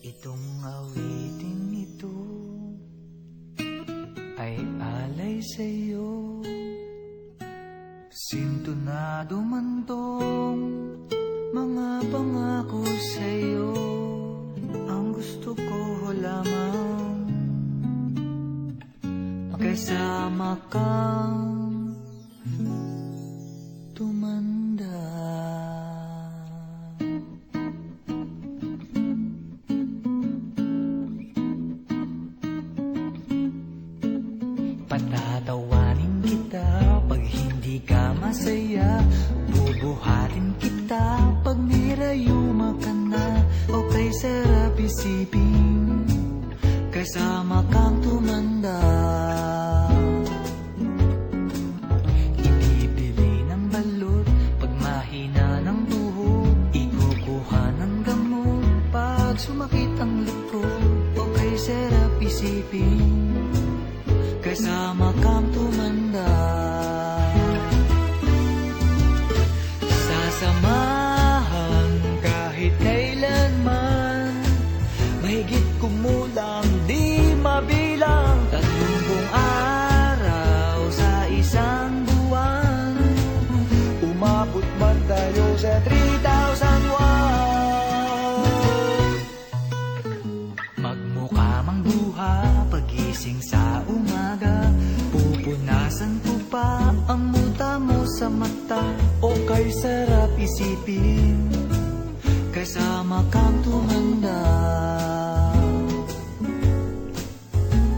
Itong awitin ito ay alay sa'yo. Sintonado man tong mga pangako sa'yo. Ang gusto ko lamang makasama kang tumanda. Patatawanin kita pag hindi ka masaya. Bubuhatin kita pag nirayuma ka na. O kay sarap isipin kasama kang tumanda. Ibibili ng balot pag mahina ng tuhod. Ikukuha ng gamot pag sumakit ang likod. O kay sarap isipin kasama kang tumanda. Sasamahan kahit kailanman, mahigit kumulang di mabilang. 30 araw sa isang buwan, umabot man tayo sa 3,000 won. Magmukha mang duha pagising sa umaga, pupunasan ko pa ang muta mo sa mata. O kay sarap isipin kasama kang tumanda.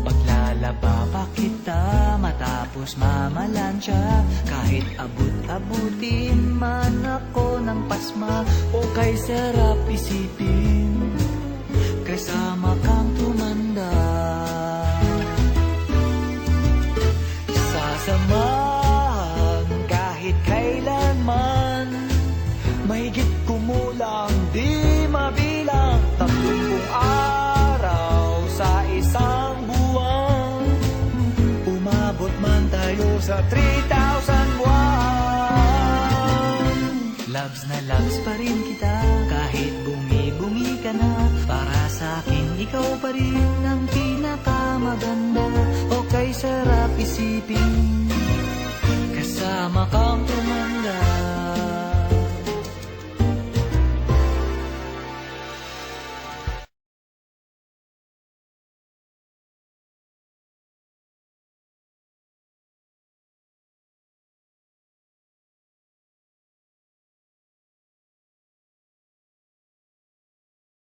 Paglalaba pa kita matapos mamalansya, kahit abut-abutin man ako ng pasma. O kay sarap isipin kasama kang tumanda. Sasamahan kahit kailanman, mahigit kumulang di mabilang. 30 araw sa isang buwan, umabot man tayo sa 3,000 won. Loves na loves pa rin kita kahit bumi-bumi ka na. Para sa'kin ikaw pa rin ang pinakamaganda. O kay sarap isipin kasama kang tumanda.